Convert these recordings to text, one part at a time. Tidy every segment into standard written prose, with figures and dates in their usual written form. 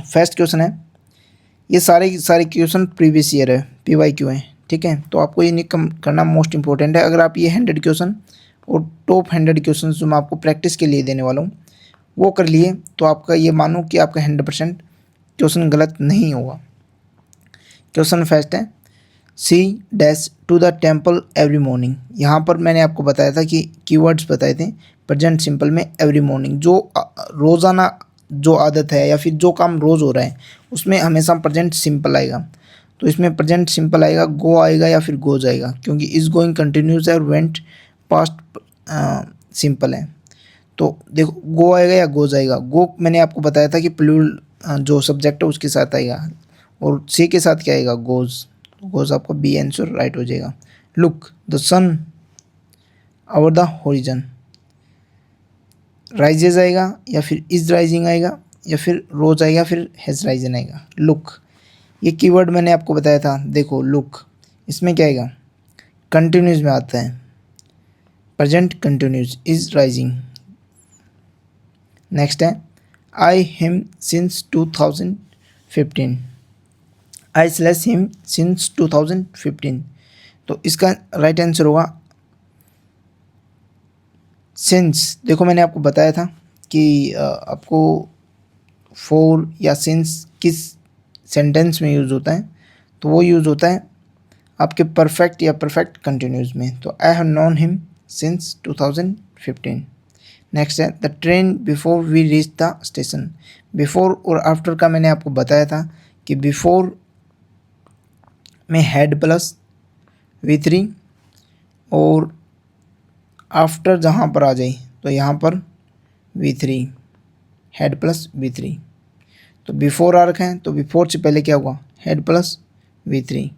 First question है, ये सारे क्वेश्चन प्रीवियस ईयर है, PYQ है, ठीक है। तो आपको ये नहीं करना मोस्ट इंपॉर्टेंट है। अगर आप ये 100 क्वेश्चन और टॉप 100 क्वेश्चन जो मैं आपको प्रैक्टिस के लिए देने वाला हूँ वो कर लिए तो आपका ये मानो कि आपका 100% क्वेश्चन गलत नहीं होगा। क्वेश्चन फर्स्ट है, C dash to the temple every morning. यहाँ पर मैंने आपको बताया था कि कीवर्ड्स बताए थे प्रेजेंट सिंपल में एवरी मॉर्निंग, जो रोज़ाना जो आदत है या फिर जो काम रोज़ हो रहा है उसमें हमेशा प्रेजेंट सिंपल आएगा। तो इसमें प्रेजेंट सिंपल आएगा, गो आएगा या फिर गो जाएगा, क्योंकि इज गोइंग कंटिन्यूस है और वेंट पास्ट सिंपल है। तो देखो गो आएगा या गो जाएगा। गो मैंने आपको बताया था कि प्लूरल जो सब्जेक्ट है उसके साथ आएगा, और सी के साथ क्या आएगा, गोज। गोज आपका बी आंसर राइट हो जाएगा। Look the sun over the horizon, rises आएगा या फिर इज राइजिंग आएगा या फिर रोज आएगा फिर हैज राइजन आएगा। लुक ये कीवर्ड मैंने आपको बताया था, देखो लुक इसमें क्या आएगा, कंटिन्यूस में आता है, present continuous, is rising. Next है, I him since 2015, I slash him since 2015। तो इसका राइट आंसर होगा सिंस। देखो मैंने आपको बताया था कि आपको फॉर या सिंस किस सेंटेंस में यूज़ होता है, तो वो यूज़ होता है आपके परफेक्ट या परफेक्ट कंटिन्यूस में। तो I have known him since 2015। Next है, the train before we reach the station. Before और आफ्टर का मैंने आपको बताया था कि बिफोर में हैड प्लस V3 और आफ्टर जहाँ पर आ जाए तो यहाँ पर V3, हेड प्लस V3। तो बिफोर आ रखा है तो बिफोर से पहले क्या होगा, head plus V3,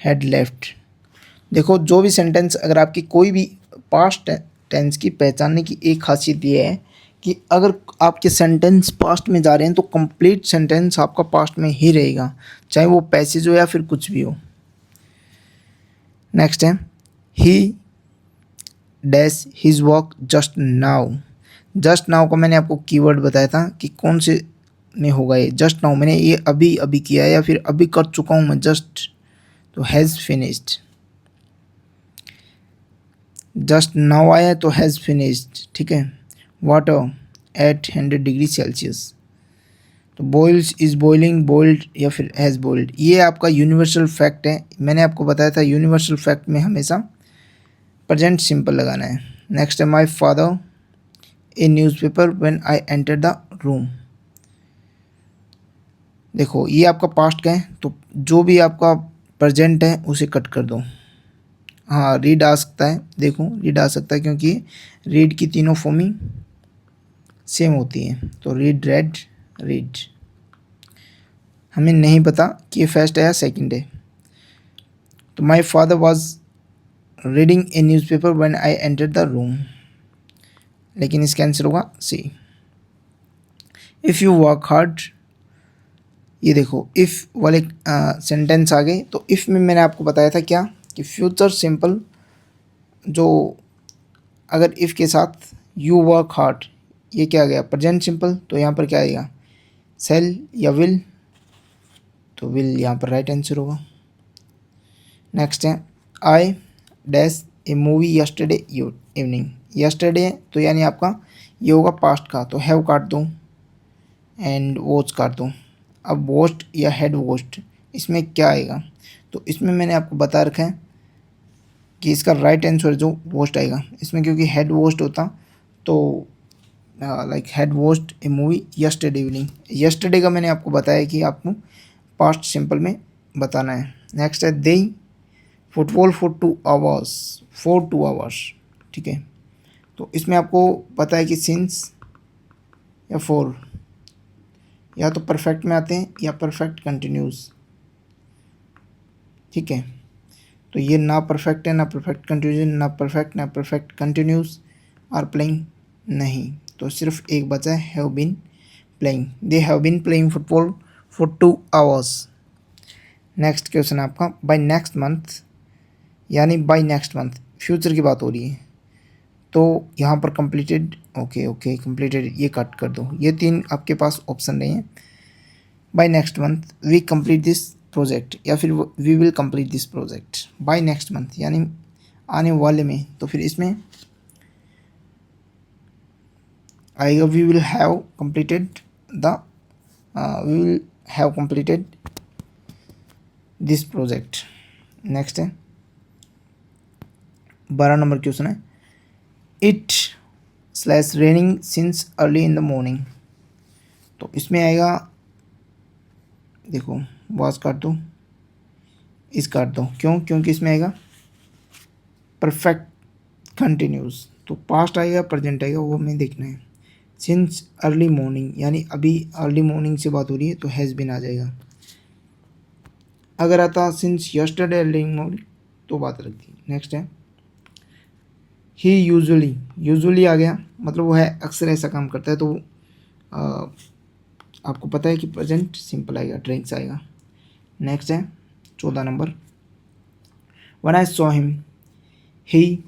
head left. देखो जो भी सेंटेंस अगर आपकी कोई भी पास्ट टेंस की पहचानने की एक खासियत ये है कि अगर आपके सेंटेंस पास्ट में जा रहे हैं तो कंप्लीट सेंटेंस आपका पास्ट में ही रहेगा, चाहे वो पैसेज हो या फिर कुछ भी हो। नेक्स्ट है, he dash his work just now. Just now को मैंने आपको कीवर्ड बताया था कि कौन से में होगा ये जस्ट नाउ, मैंने ये अभी अभी किया है या फिर अभी कर चुका हूँ मैं जस्ट, तो हैज़ फिनिश्ड। जस्ट नाउ आया है तो हैज़ फिनिश्ड, ठीक है। वाटर एट 100 डिग्री सेल्सियस, तो बॉइल्स इज बॉइलिंग, बॉइल्ड या फिर हैज़ बॉइल्ड। ये आपका यूनिवर्सल फैक्ट है, मैंने आपको बताया था यूनिवर्सल फैक्ट में हमेशा प्रेजेंट सिंपल लगाना है। नेक्स्ट है, my father A newspaper when I enter the room. देखो ये आपका पास्ट का है तो जो भी आपका प्रेजेंट है उसे कट कर दो। हाँ रीड आ सकता है, देखो रीड आ सकता है क्योंकि रीड की तीनों फॉर्मिंग सेम होती है। तो रीड, रेड, रीड। हमें नहीं पता कि ये फर्स्ट है या सेकंड है। तो my father was reading A newspaper when I enter the room, लेकिन इसका आंसर होगा सी। इफ़ यू वर्क हार्ड, ये देखो इफ़ वाले सेंटेंस आ गए तो इफ़ में मैंने आपको बताया था क्या कि फ्यूचर सिंपल, जो अगर इफ़ के साथ यू वर्क हार्ड ये क्या आ गया प्रेजेंट सिंपल, तो यहाँ पर क्या आएगा सेल या विल, तो विल यहाँ पर राइट आंसर होगा। नेक्स्ट है, I dash A movie yesterday evening. Yesterday तो यानी आपका ये होगा पास्ट का, तो हैव काट दूँ एंड वॉच काट दूँ। अब वॉस्ट या हेड वॉस्ट इसमें क्या आएगा, तो इसमें मैंने आपको बता रखा है कि इसका राइट आंसर जो वॉस्ट आएगा इसमें, क्योंकि हेड वॉस्ट होता तो लाइक हेड वॉस्ट ए मूवी यस्टरडे इवनिंग। यस्टरडे का मैंने आपको बताया कि आपको पास्ट सिंपल में बताना है। नेक्स्ट है, they football for 2 hours, for 2 hours, ठीक है। तो इसमें आपको पता है कि सिंस या फॉर या तो परफेक्ट में आते हैं या परफेक्ट कंटिन्यूस, ठीक है। तो ये ना परफेक्ट है, ना परफेक्ट कंटिन्यूस, ना परफेक्ट कंटिन्यूस आर प्लेइंग नहीं, तो सिर्फ एक बचा है, have been playing. They have been playing football for 2 hours. Next question आपका, बाय नेक्स्ट मंथ, यानी बाय नेक्स्ट मंथ फ्यूचर की बात हो रही है, तो यहाँ पर कंप्लीटेड, ओके कंप्लीटेड ये कट कर दो। ये 3 आपके पास ऑप्शन नहीं है, by next month we complete this project, या फिर we will complete this project. By next month यानी आने वाले में, तो फिर इसमें आएगा we will have completed the we will have completed this project. Next है 12 नंबर क्वेश्चन है it slash raining since early in the morning. तो इसमें आएगा, देखो वाज काट दो, इस काट दो, क्यों? क्योंकि इसमें आएगा परफेक्ट कंटिन्यूस, तो पास्ट आएगा प्रेजेंट आएगा वो हमें देखना है। सिंस अर्ली मॉर्निंग यानी अभी अर्ली मॉर्निंग से बात हो रही है तो हैज़ बीन आ जाएगा। अगर आता सिंस यस्टरडे अर्ली मॉर्निंग तो बात लगती। नेक्स्ट है ही यूजुअली आ गया, मतलब वो है अक्सर ऐसा काम करता है, तो आपको पता है कि प्रेजेंट सिंपल आएगा, ड्रिंक्स आएगा। नेक्स्ट है 14 number when I saw him he,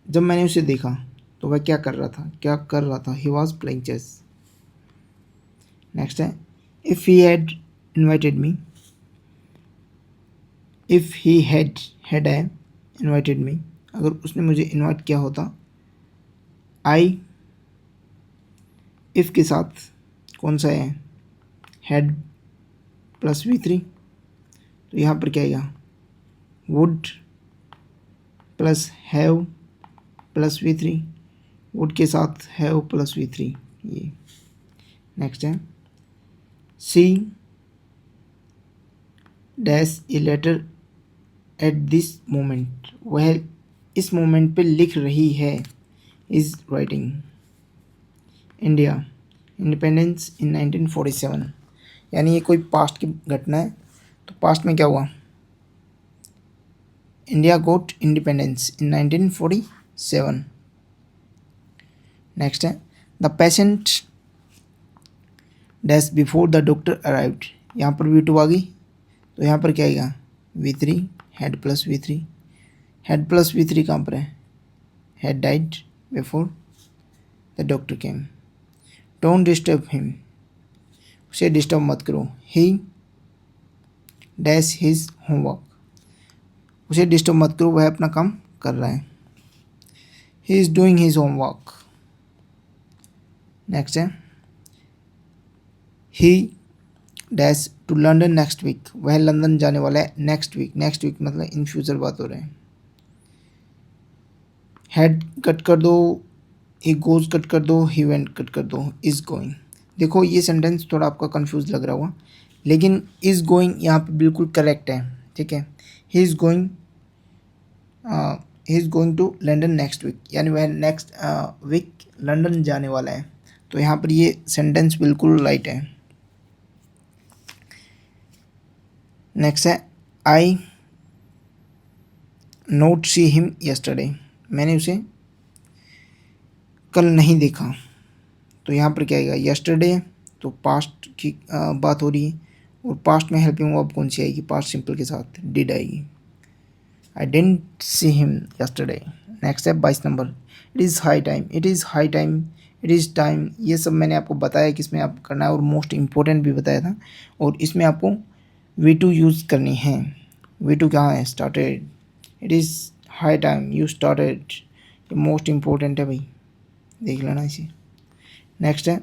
जब मैंने उसे देखा तो वह क्या कर रहा था he was playing chess. Next है if he had invited me, if he had invited me, अगर उसने मुझे इनवाइट किया होता। आई इफ़ के साथ कौन सा है, हैड प्लस V3, तो यहाँ पर क्या आएगा would plus have plus V3, would के साथ हैव प्लस V3 ये। नेक्स्ट है C dash a letter at this moment, वह इस मोमेंट पे लिख रही है, is writing India independence in 1947, यानी ये कोई पास्ट की घटना है। तो पास्ट में क्या हुआ, India got independence in 1947। Next है the patient dash before the doctor arrived, यहाँ पर V2 आ गई, तो यहाँ पर क्या आएगा V3 head plus V3, head plus V3 कहाँ पर है, had died before the doctor came. Don't disturb him, उसे डिस्टर्ब मत करो। ही डैश हिज होमवर्क, उसे डिस्टर्ब मत करो वह अपना काम कर रहा है, he is doing his homework. Next है he dash to London next week, वह लंदन जाने वाला है नेक्स्ट वीक मतलब इन फ्यूचर बात हो रहे हैं। हेड कट कर दो, ही गोज कट कर दो, ही वेंट कट कर दो, इज़ गोइंग। देखो ये सेंटेंस थोड़ा आपका कंफ्यूज लग रहा होगा, लेकिन इज़ गोइंग यहाँ पे बिल्कुल करेक्ट है, ठीक है। He is going to London next week, यानी वह नेक्स्ट वीक लंदन जाने वाला है, तो यहाँ पर ये सेंटेंस बिल्कुल राइट है। नेक्स्ट है आई नोट सी हिम यस्टरडे, मैंने उसे कल नहीं देखा, तो यहाँ पर क्या आएगा यस्टरडे, तो पास्ट की बात हो रही है, और पास्ट में हेल्पिंग वर्ब कौन सी आएगी, पास्ट सिंपल के साथ डिड आएगी। I didn't see him yesterday. Next है 22 number it is high time, it is high time, it is time, ये सब मैंने आपको बताया कि इसमें आप करना है, और मोस्ट इम्पोर्टेंट भी बताया था, और इसमें आपको V2 यूज़ करनी है। V2 कहाँ है, started, it is high time you started, ये मोस्ट इम्पोर्टेंट है भाई, देख लेना इसे। नेक्स्ट है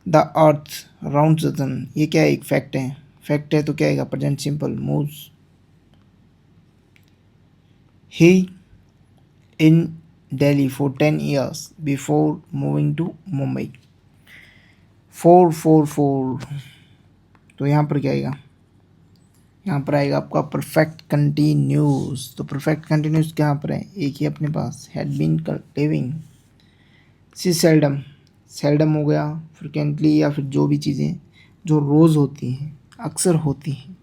the earth round the sun, ये क्या है, एक फैक्ट है, तो क्या आएगा present simple moves. He in Delhi for 10 years before moving to Mumbai. 4 तो यहाँ पर क्या आएगा, यहाँ पर आएगा आपका परफेक्ट कंटिन्यूस, तो परफेक्ट कंटिन्यूस कहाँ पर है, एक ही अपने पास, had been living. C seldom हो गया, फ्रिक्वेंटली, या फिर जो भी चीज़ें जो रोज़ होती हैं, अक्सर होती हैं,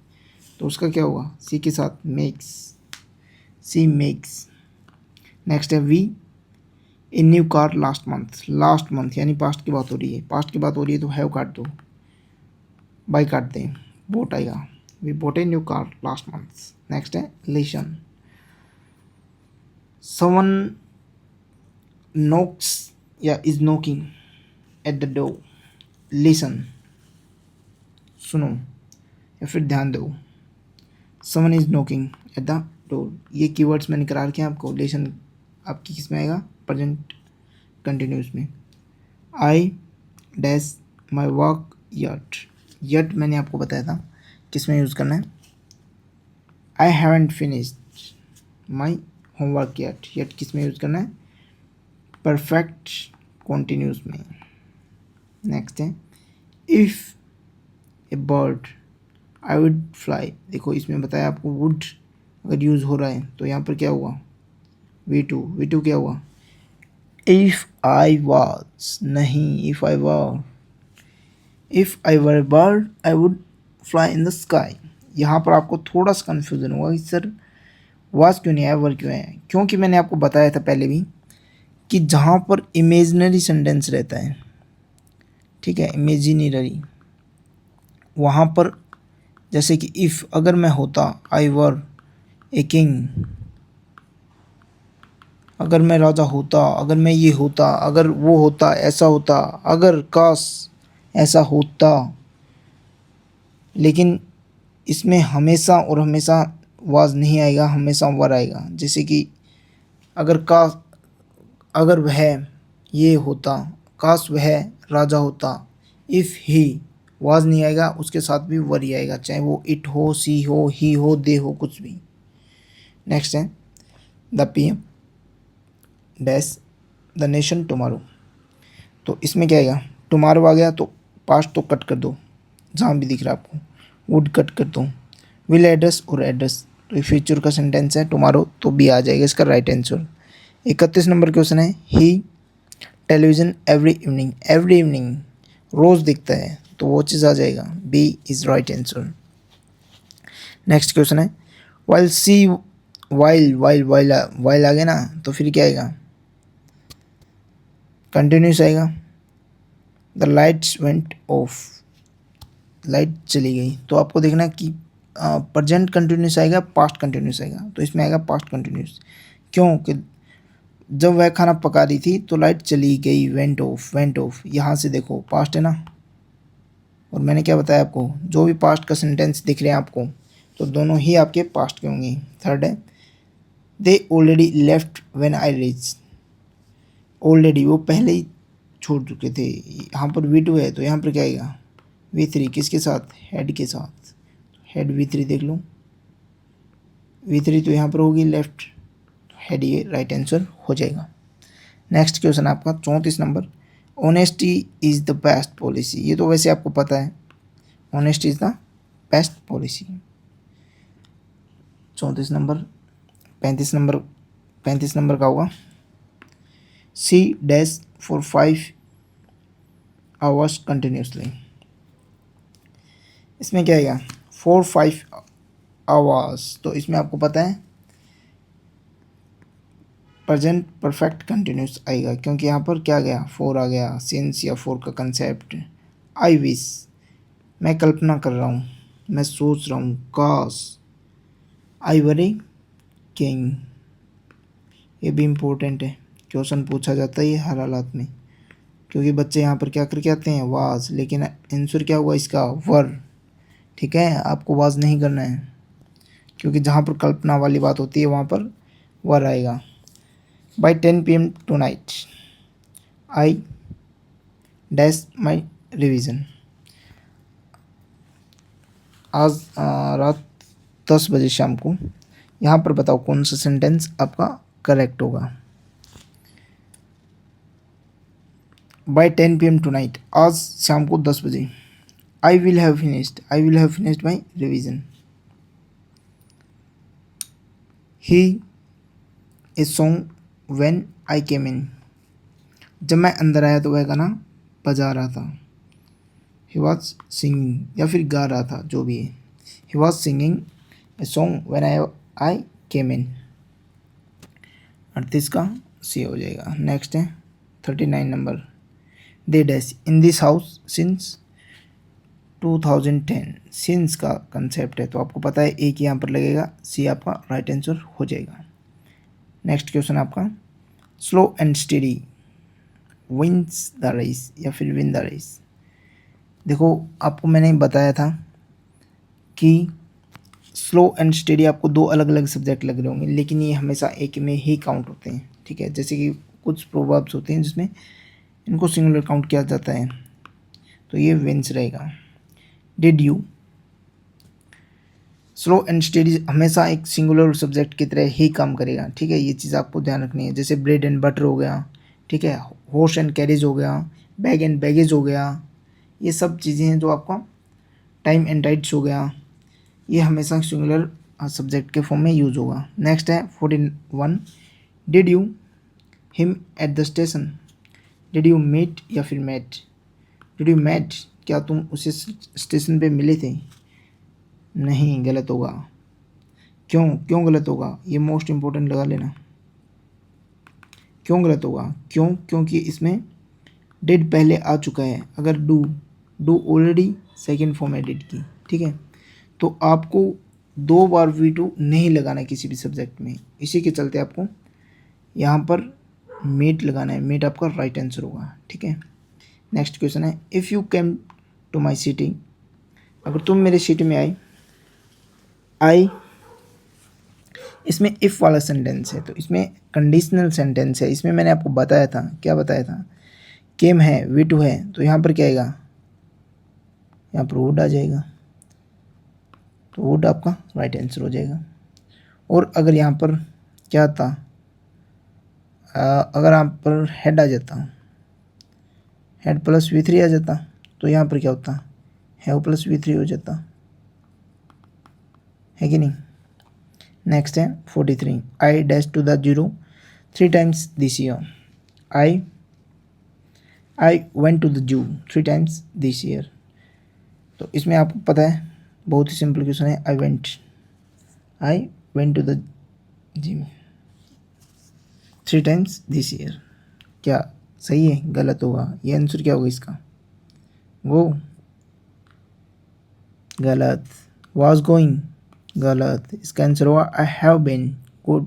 तो उसका क्या होगा, सी के साथ मेक्स, सी मेक्स। नेक्स्ट है we in new car last month यानी पास्ट की बात हो रही है, तो हैव काट दो, बाई काट दें, बोट आएगा, we bought a new car last month. Next है लिसन, समवन नोक्स या is knocking at the door, listen, सुनो या फिर ध्यान दो। Someone is knocking at the door, ये कीवर्ड्स मैंने करा रखे हैं आपको। लेसन आपकी किस में आएगा, प्रेजेंट कंटिन्यूस में। I dash my work yet, yet मैंने आपको बताया था किस में यूज़ करना है। I haven't finished my homework yet, yet किस में यूज़ करना है, परफेक्ट कॉन्टिन्यूस में। नेक्स्ट है if A bird I would fly, देखो इसमें बताया आपको वुड अगर यूज़ हो रहा है तो यहाँ पर क्या हुआ, V2 क्या हुआ, इफ़ आई वॉज नहीं, if I were bird I would fly in the sky. यहाँ पर आपको थोड़ा सा कन्फ्यूज़न हुआ कि सर वाज क्यों नहीं आया, वर क्यों आया, क्योंकि मैंने आपको बताया था पहले भी कि जहाँ पर इमेजिनरी सेंटेंस रहता है, ठीक है, इमेजिनरी, वहाँ पर जैसे कि इफ़ अगर मैं होता, आई वर ए किंग, अगर मैं राजा होता, अगर मैं ये होता, अगर वो होता, ऐसा होता, अगर काश ऐसा होता। लेकिन इसमें हमेशा और हमेशा वाज नहीं आएगा, हमेशा वर आएगा। जैसे कि अगर अगर वह ये होता, काश वह राजा होता, इफ़ ही, वाज नहीं आएगा, उसके साथ भी वर ही आएगा, चाहे वो इट हो, सी हो, ही हो, दे हो, कुछ भी। नेक्स्ट है the PM dash the nation tomorrow, तो इसमें क्या आएगा, टुमारो आ गया तो पास्ट तो कट कर दो, जहाँ भी दिख रहा है आपको, वुड कट कर दो, विल एड्रेस और एड्रेस, तो ये फ्यूचर का सेंटेंस है टुमारो, तो भी आ जाएगा इसका राइट आंसर। 31 नंबर क्वेश्चन है he television every evening, every evening रोज़ दिखता है, तो वो चीज़ आ जाएगा, B is right answer. Next question है वाइल सी, वाइल आ गया ना, तो फिर क्या आएगा, कंटिन्यूस आएगा। The lights went off, light चली गई, तो आपको देखना है कि प्रेजेंट कंटिन्यूस आएगा, पास्ट कंटिन्यूस आएगा, तो इसमें आएगा पास्ट कंटिन्यूस। क्यों कि जब वह खाना पका रही थी तो लाइट चली गई, वेंट ऑफ, यहाँ से देखो पास्ट है ना, और मैंने क्या बताया आपको, जो भी पास्ट का सेंटेंस दिख रहे हैं आपको तो दोनों ही आपके पास्ट के होंगे। थर्ड है they already left when I reach, already वो पहले ही छोड़ चुके थे, यहाँ पर V2 है तो यहाँ पर क्या आएगा, V3 किसके साथ, हेड के साथ, हेड V3 देख लो, V3 तो यहाँ पर होगी लेफ्ट, हेड ये राइट आंसर हो जाएगा। नेक्स्ट क्वेश्चन आपका 34 number, honesty is the best policy, ये तो वैसे आपको पता है, honesty is the best policy. 34 number, 35 number का होगा C dash for 5 hours continuously, इसमें क्या आएगा 4-5 आवर्स, तो इसमें आपको पता है प्रेजेंट परफेक्ट कंटिन्यूस आएगा, क्योंकि यहाँ पर क्या गया, 4 आ गया, सिंस या 4 का कंसेप्ट। आई विश, मैं कल्पना कर रहा हूँ, मैं सोच रहा हूँ, काश, आई वरी किंग, ये भी इम्पोर्टेंट है, क्वेश्चन पूछा जाता है ये हर हालात में, क्योंकि बच्चे यहाँ पर क्या करके आते हैं, वाज, लेकिन आंसर क्या हुआ इसका, वर। ठीक है, आपको वाज नहीं करना है, क्योंकि जहाँ पर कल्पना वाली बात होती है वहाँ पर वर आएगा। By 10 PM tonight, I dash my revision, आज रात 10 बजे शाम को, यहाँ पर बताओ कौन सा सेंटेंस आपका करेक्ट होगा। By 10 PM tonight, आज शाम को 10 बजे, I will have finished my revision. He a song when I came in, जब मैं अंदर आया तो वह गाना बजा रहा था, ही वॉज सिंगिंग या फिर गा रहा था, जो भी है, he was singing a song when I came in, 38 का सी हो जाएगा। नेक्स्ट है 39 number, they dash in this house since 2010, since का कंसेप्ट है तो आपको पता है एक यहाँ पर लगेगा, सी आपका राइट आंसर हो जाएगा। नेक्स्ट क्वेश्चन आपका slow and steady wins the race या फिर विन द रेस, देखो आपको मैंने बताया था कि स्लो एंड स्टडी आपको दो अलग अलग सब्जेक्ट लग रहे होंगे, लेकिन ये हमेशा एक में ही काउंट होते हैं, ठीक है। जैसे कि कुछ प्रोवर्ब्स होते हैं जिसमें इनको सिंगुलर काउंट किया जाता है, तो ये विंस रहेगा। Did you, slow and study हमेशा एक सिंगुलर सब्जेक्ट की तरह ही काम करेगा, ठीक है। ये चीज़ आपको ध्यान रखनी है। जैसे ब्रेड एंड बटर हो गया, ठीक है, हॉर्स एंड कैरेज हो गया, बैग एंड बैगेज हो गया, ये सब चीज़ें हैं जो आपका टाइम एंड राइट्स हो गया, ये हमेशा सिंगुलर सब्जेक्ट के फॉर्म में यूज होगा। नेक्स्ट है 41, did you him at the station, did you meet या फिर मेट, डिड यू मेट, क्या तुम उसे स्टेशन पे मिले थे, नहीं, गलत होगा। क्यों, क्यों गलत होगा, ये मोस्ट इम्पोर्टेंट लगा लेना। क्यों गलत होगा, क्यों, क्योंकि इसमें डिड पहले आ चुका है। अगर डू ऑलरेडी सेकेंड फॉर्म है डिड की, ठीक है, तो आपको दो बार V2 नहीं लगाना है किसी भी सब्जेक्ट में, इसी के चलते आपको यहाँ पर मीट लगाना है। मीट आपका राइट आंसर होगा, ठीक है। नेक्स्ट क्वेश्चन है, if you came to my city, अगर तुम मेरे सिटी में आई, इसमें इफ़ वाला सेंटेंस है, तो इसमें कंडीशनल सेंटेंस है। इसमें मैंने आपको बताया था, क्या बताया था, केम है, V2 है, तो यहाँ पर क्या आएगा, यहाँ पर वुड आ जाएगा, तो वुड आपका राइट आंसर हो जाएगा। और अगर यहाँ पर क्या आता, अगर यहाँ पर हेड आ जाता, हेड प्लस V3 आ जाता, तो यहाँ पर क्या होता, हैव प्लस V3 हो जाता, है कि नहीं। नेक्स्ट है 43, I dash to the zero 3 times this year, I went to the zoo 3 times this year. तो इसमें आपको पता है, बहुत ही सिंपल क्वेश्चन है, I went to the gym 3 times this year, क्या सही है, गलत होगा, ये आंसर क्या होगा इसका, वो गलत। वॉज गोइंग, गलत, इसका आंसर होगा I have been, good,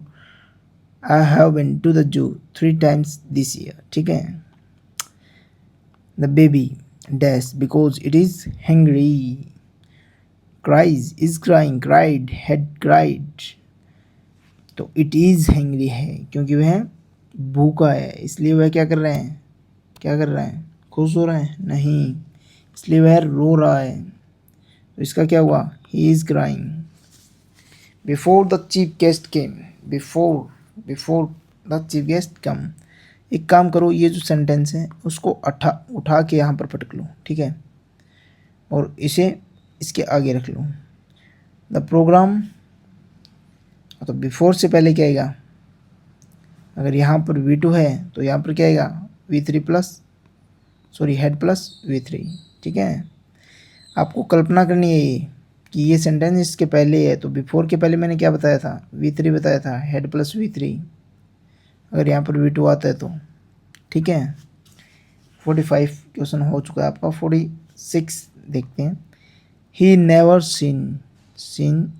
I have been to the zoo 3 times this year, ठीक है। The baby dash because it is hungry, cries, is crying, cried, had cried, तो इट इज हैंग्री है क्योंकि वह भूखा है, इसलिए वह क्या कर रहे हैं, क्या कर रहे हैं, खुश हो रहे हैं, नहीं, इसलिए वह रो रहा है, तो इसका क्या हुआ, he is crying. Before the chief guest came, before the chief guest come, एक काम करो, ये जो सेंटेंस है उसको उठा के यहाँ पर पटक लो, ठीक है, और इसे इसके आगे रख लो। द प्रोग्राम, तो बिफोर से पहले क्या आएगा, अगर यहाँ पर V2 है तो यहाँ पर क्या आएगा, V3 plus, sorry head plus V3, ठीक है। आपको कल्पना करनी है ये कि ये सेंटेंस इसके पहले है, तो बिफोर के पहले मैंने क्या बताया था, V3 बताया था, हेड प्लस V3, अगर यहाँ पर V2 आता है तो, ठीक है। 45 क्वेश्चन हो चुका है आपका। 46 देखते हैं, he never seen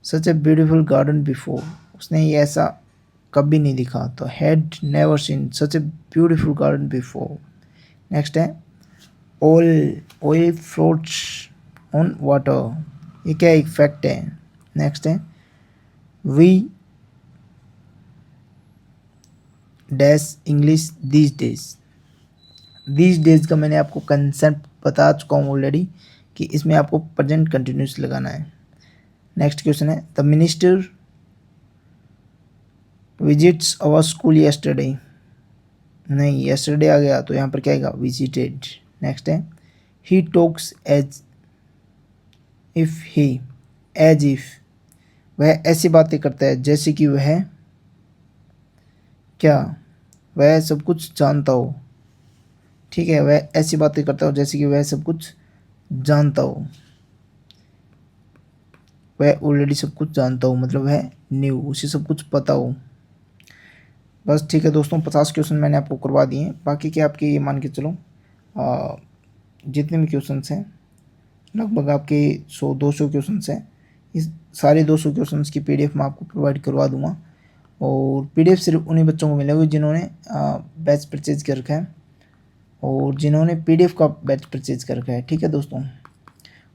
such a beautiful garden before, उसने ये ऐसा कभी नहीं दिखा, तो had never seen such a beautiful garden before. Next है ऑयल फ्लोट्स ऑन वाटर, ये क्या एक फैक्ट है। नेक्स्ट है we dash English these days का मैंने आपको कंसेप्ट बता चुका हूँ ऑलरेडी कि इसमें आपको प्रेजेंट कंटिन्यूस लगाना है। नेक्स्ट क्वेश्चन है the minister visits our school yesterday, नहीं येस्टरडे आ गया तो यहाँ पर क्या आएगा, विजिटेड। नेक्स्ट है ही टॉक्स एज इफ, वह ऐसी बातें करता है जैसे कि वह क्या, वह सब कुछ जानता हो, ठीक है, वह ऐसी बातें करता हो जैसे कि वह सब कुछ जानता हो, वह ऑलरेडी सब कुछ जानता हो, मतलब वह न्यू, उसे सब कुछ पता हो। बस ठीक है दोस्तों, 50 क्वेश्चन मैंने आपको करवा दिए हैं। बाकी के आपके ये मान के चलो जितने भी क्वेश्चन हैं लगभग आपके 100-200 क्वेश्चन हैं, इस सारे 200 क्वेश्चन की PDF मैं आपको प्रोवाइड करवा दूंगा, और PDF सिर्फ उन्हीं बच्चों को मिलेगी जिन्होंने बैच परचेज कर रखा है। और जिन्होंने पीडीएफ का बैच परचेज कर रखा है, ठीक है दोस्तों,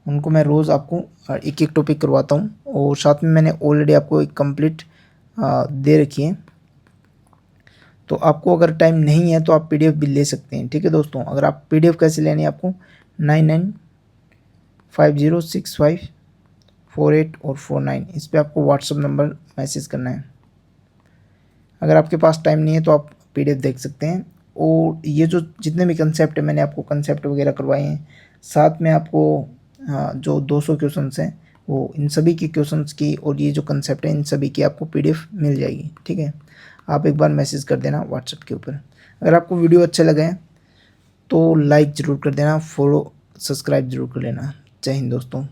उनको मैं रोज़ आपको एक एक टॉपिक करवाता हूँ। और साथ में मैंने ऑलरेडी आपको एक कंप्लीट दे रखी है, तो आपको अगर टाइम नहीं है तो आप पीडीएफ भी ले सकते हैं, ठीक है दोस्तों। अगर आप पीडीएफ कैसे लेनी है, आपको 99506548 और 49 इस पर आपको व्हाट्सअप नंबर मैसेज करना है। अगर आपके पास टाइम नहीं है तो आप पीडीएफ देख सकते हैं। और ये जो जितने भी कंसेप्ट है, मैंने आपको कंसेप्ट वगैरह करवाए हैं, साथ में आपको जो 200 क्वेश्चंस हैं वो इन सभी के क्वेश्चंस की और ये जो कंसेप्ट है इन सभी की आपको पीडीएफ मिल जाएगी, ठीक है। आप एक बार मैसेज कर देना व्हाट्सएप के ऊपर। अगर आपको वीडियो अच्छे लगे तो लाइक ज़रूर कर देना, फॉलो सब्सक्राइब ज़रूर कर लेना। जय हिंद दोस्तों।